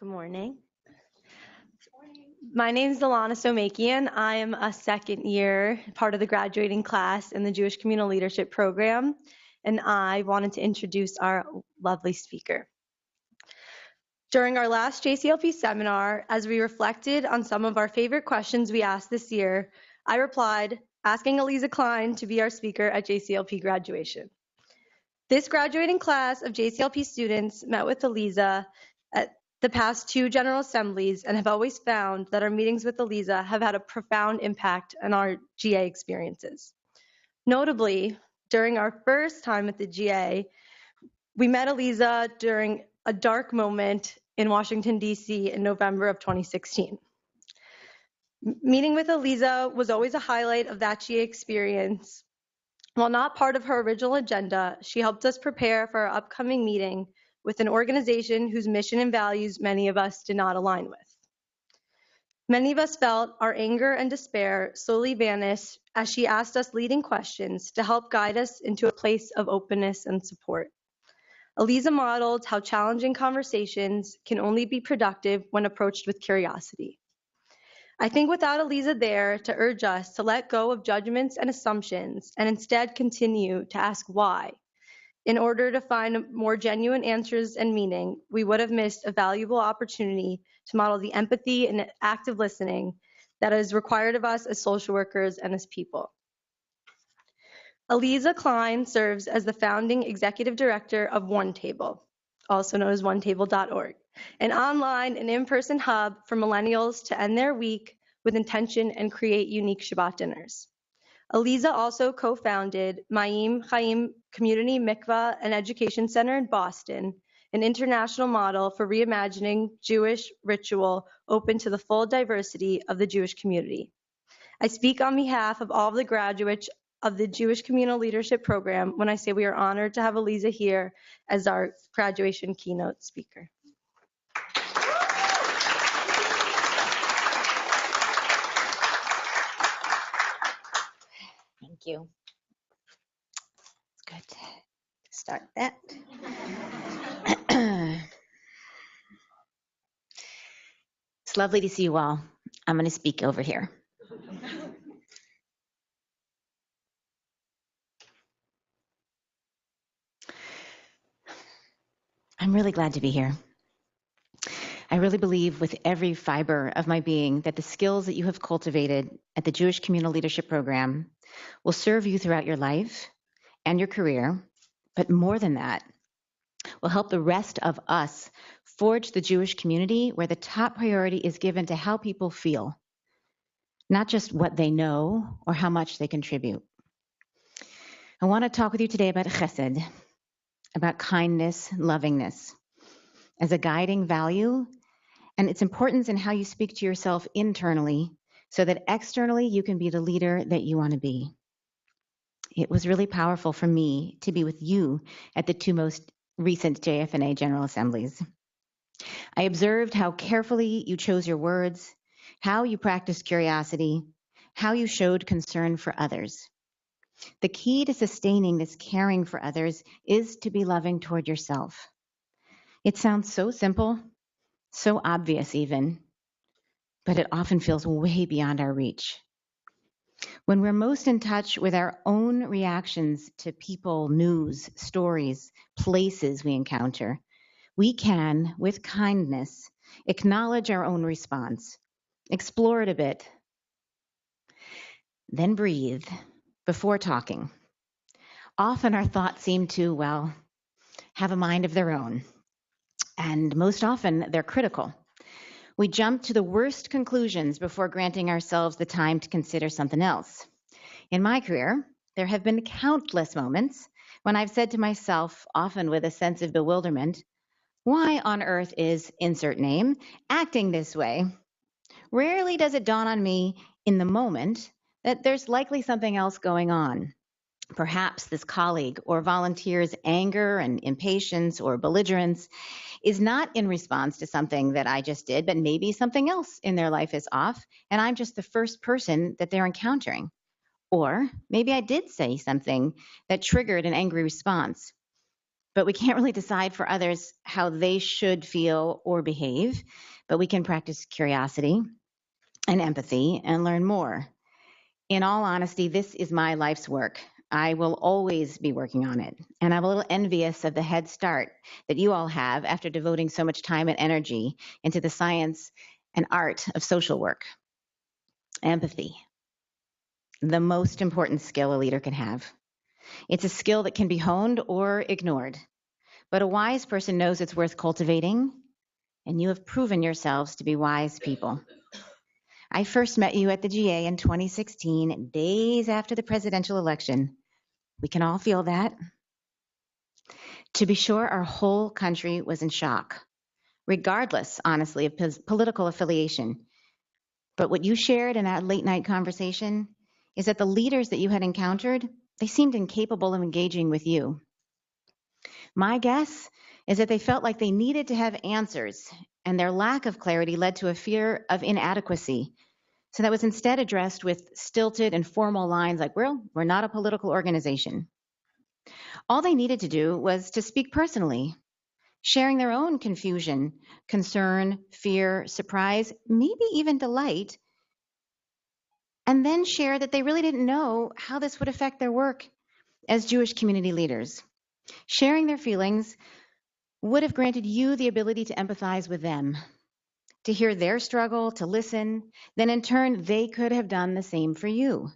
Good morning. My name is Alana Somakian. I am a second year part of the graduating class in the Jewish Communal Leadership Program, and I wanted to introduce our lovely speaker. During our last JCLP seminar, as we reflected on some of our favorite questions we asked this year, I replied, asking Aliza Kline to be our speaker at JCLP graduation. This graduating class of JCLP students met with Aliza at the past 2 General Assemblies and have always found that our meetings with Aliza have had a profound impact on our GA experiences. Notably, during our first time at the GA, we met Aliza during a dark moment in Washington, D.C. in November of 2016. Meeting with Aliza was always a highlight of that GA experience. While not part of her original agenda, she helped us prepare for our upcoming meeting with an organization whose mission and values many of us did not align with. Many of us felt our anger and despair slowly vanish as she asked us leading questions to help guide us into a place of openness and support. Aliza modeled how challenging conversations can only be productive when approached with curiosity. I think without Aliza there to urge us to let go of judgments and assumptions and instead continue to ask why, in order to find more genuine answers and meaning, we would have missed a valuable opportunity to model the empathy and active listening that is required of us as social workers and as people. Aliza Kline serves as the founding executive director of One Table, also known as onetable.org, an online and in-person hub for millennials to end their week with intention and create unique Shabbat dinners. Aliza also co-founded Mayim Chaim Community Mikvah and Education Center in Boston, an international model for reimagining Jewish ritual open to the full diversity of the Jewish community. I speak on behalf of all of the graduates of the Jewish Communal Leadership Program when I say we are honored to have Aliza here as our graduation keynote speaker. Thank you. It's good to start that. It's lovely to see you all. I'm going to speak over here. I'm really glad to be here. I really believe with every fiber of my being that the skills that you have cultivated at the Jewish Communal Leadership Program will serve you throughout your life and your career, but more than that, will help the rest of us forge the Jewish community where the top priority is given to how people feel, not just what they know or how much they contribute. I want to talk with you today about chesed, about kindness, lovingness, as a guiding value and its importance in how you speak to yourself internally so that externally you can be the leader that you want to be. It was really powerful for me to be with you at the 2 most recent JFNA General Assemblies. I observed how carefully you chose your words, how you practiced curiosity, how you showed concern for others. The key to sustaining this caring for others is to be loving toward yourself. It sounds so simple, so obvious even, but it often feels way beyond our reach. When we're most in touch with our own reactions to people, news, stories, places we encounter, we can, with kindness, acknowledge our own response, explore it a bit, then breathe before talking. Often our thoughts seem to, well, have a mind of their own, and most often they're critical. We jump to the worst conclusions before granting ourselves the time to consider something else. In my career, there have been countless moments when I've said to myself, often with a sense of bewilderment, why on earth is insert name acting this way? Rarely does it dawn on me in the moment that there's likely something else going on. Perhaps this colleague or volunteer's anger and impatience or belligerence is not in response to something that I just did, but maybe something else in their life is off, and I'm just the first person that they're encountering. Or maybe I did say something that triggered an angry response. but we can't really decide for others how they should feel or behave, but we can practice curiosity and empathy and learn more. In all honesty, this is my life's work. I will always be working on it, and I'm a little envious of the head start that you all have after devoting so much time and energy into the science and art of social work. Empathy, the most important skill a leader can have. It's a skill that can be honed or ignored, but a wise person knows it's worth cultivating, and you have proven yourselves to be wise people. I first met you at the GA in 2016, days after the presidential election. We can all feel that. To be sure, our whole country was in shock, regardless, honestly, of political affiliation. But what you shared in that late night conversation is that the leaders that you had encountered, they seemed incapable of engaging with you. My guess is that they felt like they needed to have answers, and their lack of clarity led to a fear of inadequacy. So that was instead addressed with stilted and formal lines like, well, we're not a political organization. All they needed to do was to speak personally, sharing their own confusion, concern, fear, surprise, maybe even delight, and then share that they really didn't know how this would affect their work as Jewish community leaders. Sharing their feelings would have granted you the ability to empathize with them, to hear their struggle, to listen. Then in turn, they could have done the same for you,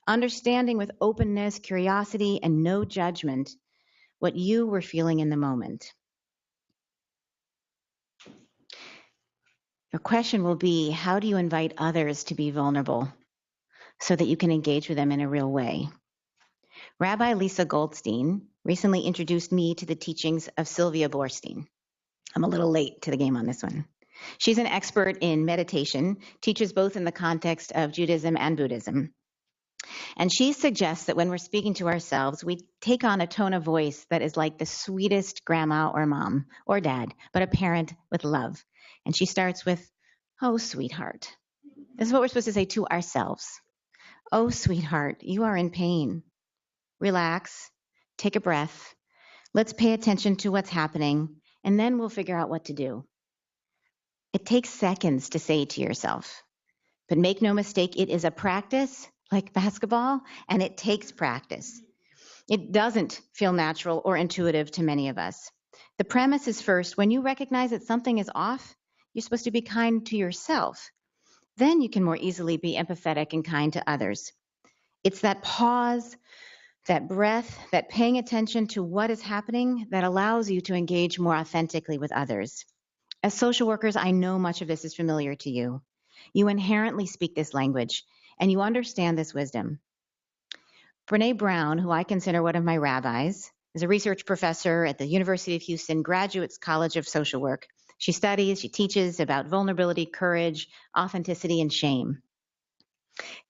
understanding with openness, curiosity, and no judgment what you were feeling in the moment. Your question will be, how do you invite others to be vulnerable so that you can engage with them in a real way? Rabbi Lisa Goldstein recently introduced me to the teachings of Sylvia Boorstein. I'm a little late to the game on this one. She's an expert in meditation, teaches both in the context of Judaism and Buddhism. And she suggests that when we're speaking to ourselves, we take on a tone of voice that is like the sweetest grandma or mom or dad, but a parent with love. And she starts with, "Oh, sweetheart." This is what we're supposed to say to ourselves. "Oh, sweetheart, you are in pain. Relax, take a breath. Let's pay attention to what's happening, and then we'll figure out what to do." It takes seconds to say to yourself, but make no mistake, it is a practice like basketball, and it takes practice. It doesn't feel natural or intuitive to many of us. The premise is first, when you recognize that something is off, you're supposed to be kind to yourself. Then you can more easily be empathetic and kind to others. It's that pause, that breath, that paying attention to what is happening that allows you to engage more authentically with others. As social workers, I know much of this is familiar to you. You inherently speak this language, and you understand this wisdom. Brene Brown, who I consider one of my rabbis, is a research professor at the University of Houston Graduate College of Social Work. She teaches about vulnerability, courage, authenticity, and shame.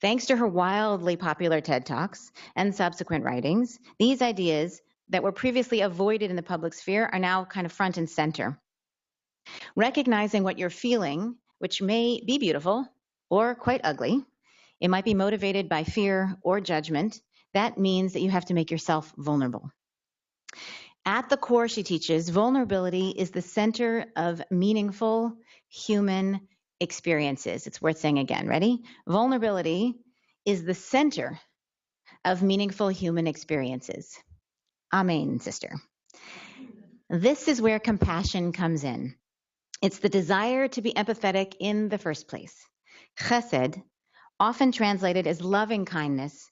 Thanks to her wildly popular TED Talks and subsequent writings, these ideas that were previously avoided in the public sphere are now kind of front and center. Recognizing what you're feeling, which may be beautiful or quite ugly, it might be motivated by fear or judgment. That means that you have to make yourself vulnerable. At the core, she teaches, vulnerability is the center of meaningful human experiences. It's worth saying again. Ready? Vulnerability is the center of meaningful human experiences. Amen, sister. This is where compassion comes in. It's the desire to be empathetic in the first place. Chesed, often translated as loving kindness,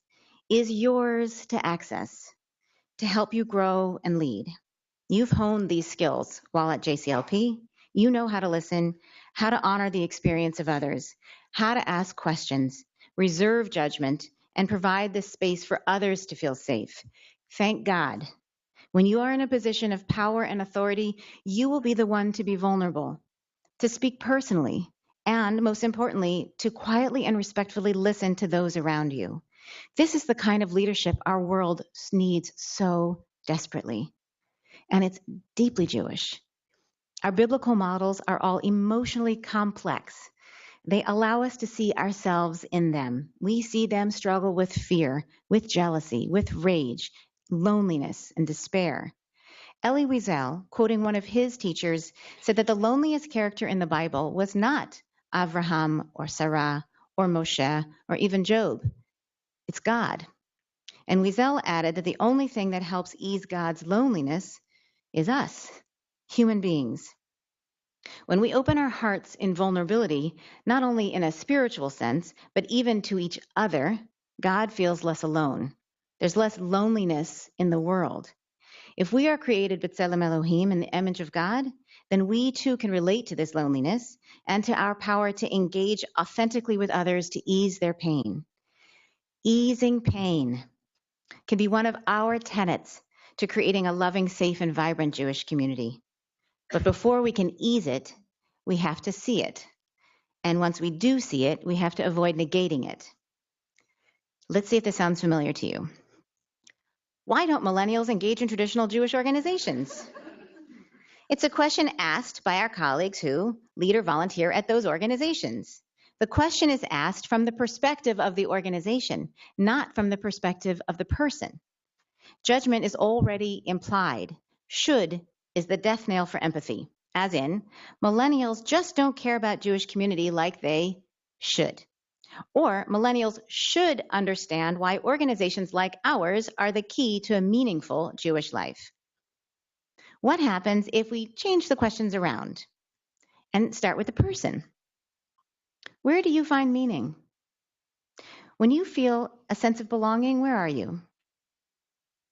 is yours to access, to help you grow and lead. You've honed these skills while at JCLP. You know how to listen, how to honor the experience of others, how to ask questions, reserve judgment, and provide the space for others to feel safe. Thank God. When you are in a position of power and authority, you will be the one to be vulnerable, to speak personally, and most importantly, to quietly and respectfully listen to those around you. This is the kind of leadership our world needs so desperately, and it's deeply Jewish. Our biblical models are all emotionally complex. They allow us to see ourselves in them. We see them struggle with fear, with jealousy, with rage, loneliness, and despair. Elie Wiesel, quoting one of his teachers, said that the loneliest character in the Bible was not Abraham or Sarah or Moshe or even Job. It's God. And Wiesel added that the only thing that helps ease God's loneliness is us, human beings. When we open our hearts in vulnerability, not only in a spiritual sense, but even to each other, God feels less alone. There's less loneliness in the world. If we are created b'tselem Elohim, in the image of God, then we too can relate to this loneliness and to our power to engage authentically with others to ease their pain. Easing pain can be one of our tenets to creating a loving, safe, and vibrant Jewish community. But before we can ease it, we have to see it. And once we do see it, we have to avoid negating it. Let's see if this sounds familiar to you. Why don't millennials engage in traditional Jewish organizations? It's a question asked by our colleagues who lead or volunteer at those organizations. The question is asked from the perspective of the organization, not from the perspective of the person. Judgment is already implied. Should is the death knell for empathy, as in, millennials just don't care about Jewish community like they should. Or millennials should understand why organizations like ours are the key to a meaningful Jewish life. What happens if we change the questions around and start with the person? Where do you find meaning? When you feel a sense of belonging, where are you?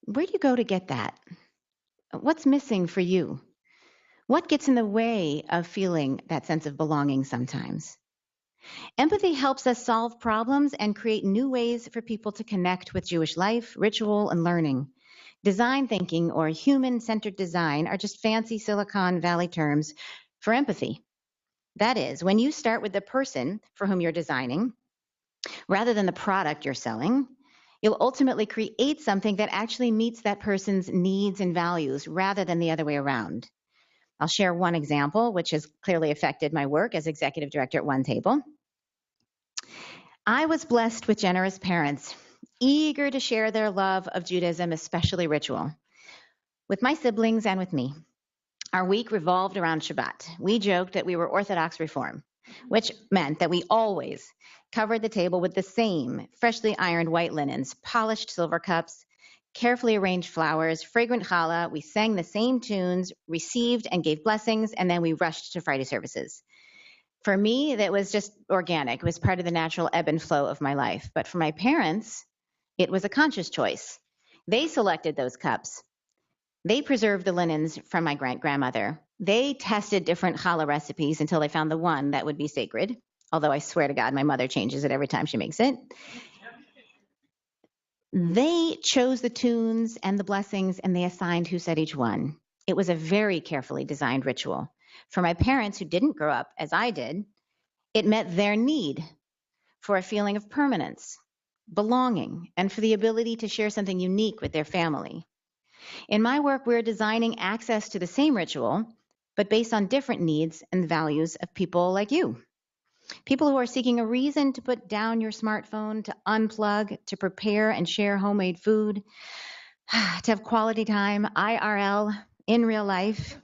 Where do you go to get that? What's missing for you? What gets in the way of feeling that sense of belonging sometimes? Empathy helps us solve problems and create new ways for people to connect with Jewish life, ritual, and learning. Design thinking or human-centered design are just fancy Silicon Valley terms for empathy. That is, when you start with the person for whom you're designing, rather than the product you're selling, you'll ultimately create something that actually meets that person's needs and values rather than the other way around. I'll share one example, which has clearly affected my work as executive director at One Table. I was blessed with generous parents, eager to share their love of Judaism, especially ritual, with my siblings and with me. Our week revolved around Shabbat. We joked that we were Orthodox Reform, which meant that we always covered the table with the same freshly ironed white linens, polished silver cups, carefully arranged flowers, fragrant challah. We sang the same tunes, received and gave blessings, and then we rushed to Friday services. For me, that was just organic. It was part of the natural ebb and flow of my life. But for my parents, it was a conscious choice. They selected those cups. They preserved the linens from my grandmother. They tested different challah recipes until they found the one that would be sacred, although I swear to God, my mother changes it every time she makes it. They chose the tunes and the blessings, and they assigned who said each one. It was a very carefully designed ritual. For my parents who didn't grow up as I did, it met their need for a feeling of permanence, belonging, and for the ability to share something unique with their family. In my work, we're designing access to the same ritual, but based on different needs and values of people like you. People who are seeking a reason to put down your smartphone, to unplug, to prepare and share homemade food, to have quality time, IRL, in real life.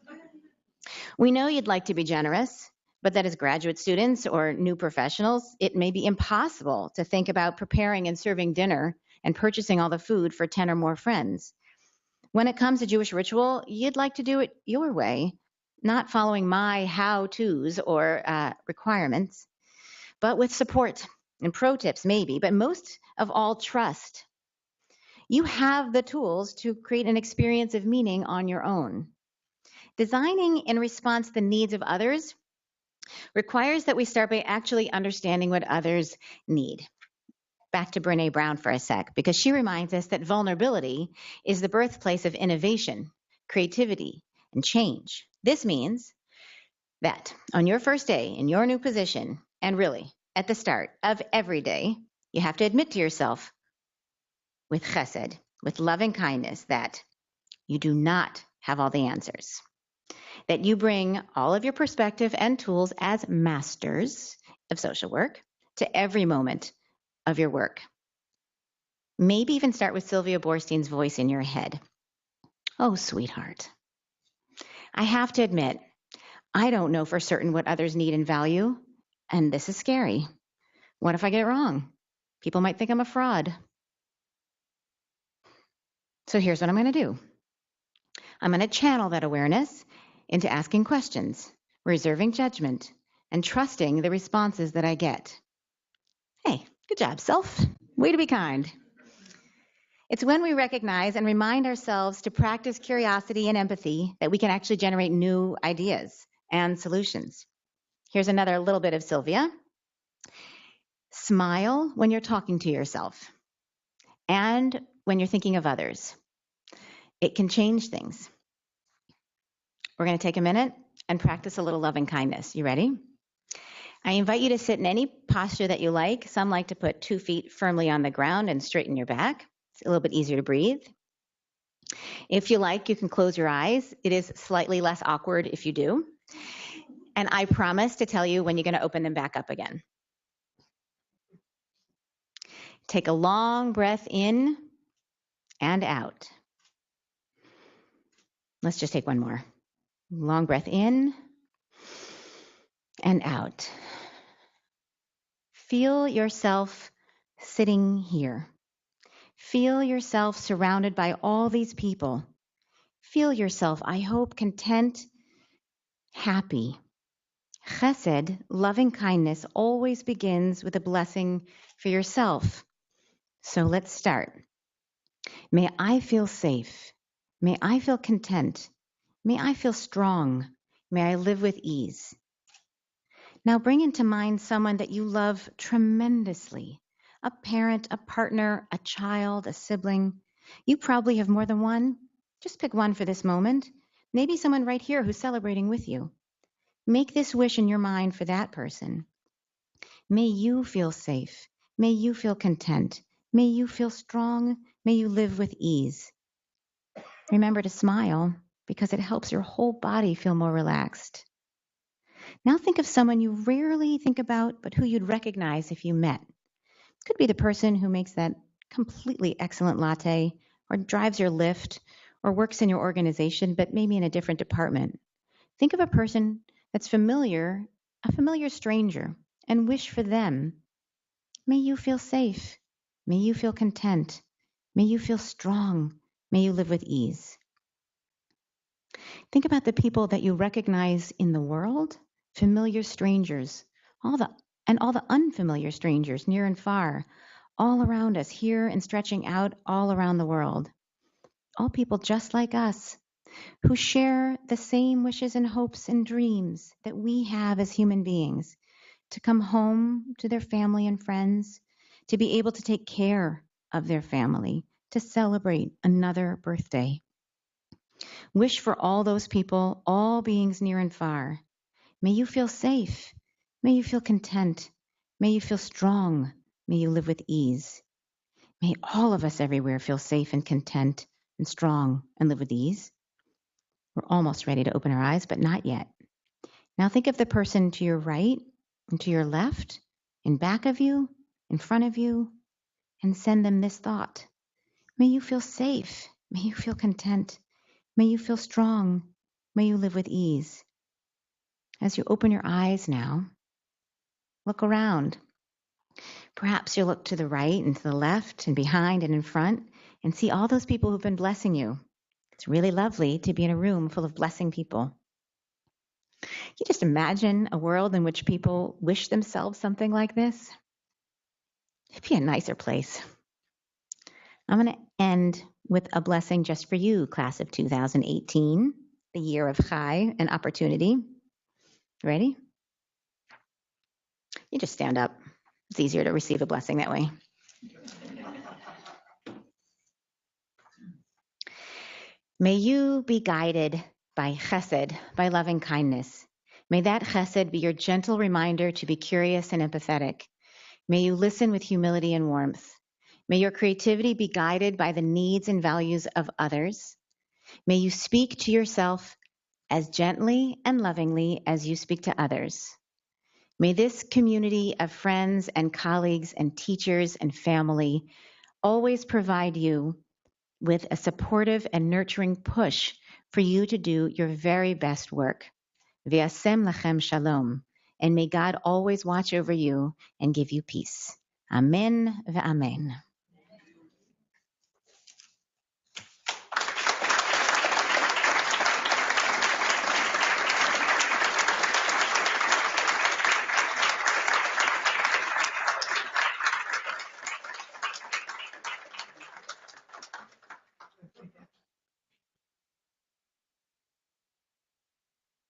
We know you'd like to be generous, but that as graduate students or new professionals, it may be impossible to think about preparing and serving dinner and purchasing all the food for 10 or more friends. When it comes to Jewish ritual, you'd like to do it your way, not following my how-tos or requirements, but with support and pro tips maybe, but most of all, trust. You have the tools to create an experience of meaning on your own. Designing in response to the needs of others requires that we start by actually understanding what others need. Back to Brené Brown for a sec, because she reminds us that vulnerability is the birthplace of innovation, creativity, and change. This means that on your first day in your new position, and really at the start of every day, you have to admit to yourself with chesed, with loving kindness, that you do not have all the answers, that you bring all of your perspective and tools as masters of social work to every moment of your work. Maybe even start with Sylvia Boorstein's voice in your head. Oh, sweetheart, I have to admit, I don't know for certain what others need and value, and this is scary. What if I get it wrong? People might think I'm a fraud. So here's what I'm going to do. I'm going to channel that awareness into asking questions, reserving judgment, and trusting the responses that I get. Hey, good job, self. Way to be kind. It's when we recognize and remind ourselves to practice curiosity and empathy that we can actually generate new ideas and solutions. Here's another little bit of Sylvia. Smile when you're talking to yourself and when you're thinking of others. It can change things. We're going to take a minute and practice a little loving kindness. You ready? I invite you to sit in any posture that you like. Some like to put 2 feet firmly on the ground and straighten your back. It's a little bit easier to breathe. If you like, you can close your eyes. It is slightly less awkward if you do. And I promise to tell you when you're going to open them back up again. Take a long breath in and out. Let's just take one more. Long breath in and out. Feel yourself sitting here. Feel yourself surrounded by all these people. Feel yourself, I hope, content, happy. Chesed, loving kindness, always begins with a blessing for yourself. So let's start. May I feel safe. May I feel content. May I feel strong. May I live with ease. Now bring into mind someone that you love tremendously. A parent, a partner, a child, a sibling. You probably have more than one. Just pick one for this moment. Maybe someone right here who's celebrating with you. Make this wish in your mind for that person. May you feel safe. May you feel content. May you feel strong. May you live with ease. Remember to smile because it helps your whole body feel more relaxed. Now think of someone you rarely think about, but who you'd recognize if you met. Could be the person who makes that completely excellent latte, or drives your Lyft, or works in your organization, but maybe in a different department. Think of a person that's familiar, a familiar stranger, and wish for them. May you feel safe. May you feel content. May you feel strong. May you live with ease. Think about the people that you recognize in the world, familiar strangers, all the unfamiliar strangers near and far, all around us, here and stretching out all around the world. All people just like us, who share the same wishes and hopes and dreams that we have as human beings, to come home to their family and friends, to be able to take care of their family, to celebrate another birthday. Wish for all those people, all beings near and far. May you feel safe. May you feel content. May you feel strong. May you live with ease. May all of us everywhere feel safe and content and strong and live with ease. We're almost ready to open our eyes, but not yet. Now think of the person to your right and to your left, in back of you, in front of you, and send them this thought. May you feel safe. May you feel content. May you feel strong. May you live with ease. As you open your eyes now, look around. Perhaps you'll look to the right and to the left and behind and in front and see all those people who've been blessing you. It's really lovely to be in a room full of blessing people. You just imagine a world in which people wish themselves something like this. It'd be a nicer place. I'm going to end with a blessing just for you, class of 2018, the year of Chai and opportunity. Ready? You just stand up. It's easier to receive a blessing that way. May you be guided by chesed, by loving kindness. May that chesed be your gentle reminder to be curious and empathetic. May you listen with humility and warmth. May your creativity be guided by the needs and values of others. May you speak to yourself as gently and lovingly as you speak to others. May this community of friends and colleagues and teachers and family always provide you with a supportive and nurturing push for you to do your very best work. V'yasem lachem shalom, and may God always watch over you and give you peace. Amen ve'amen.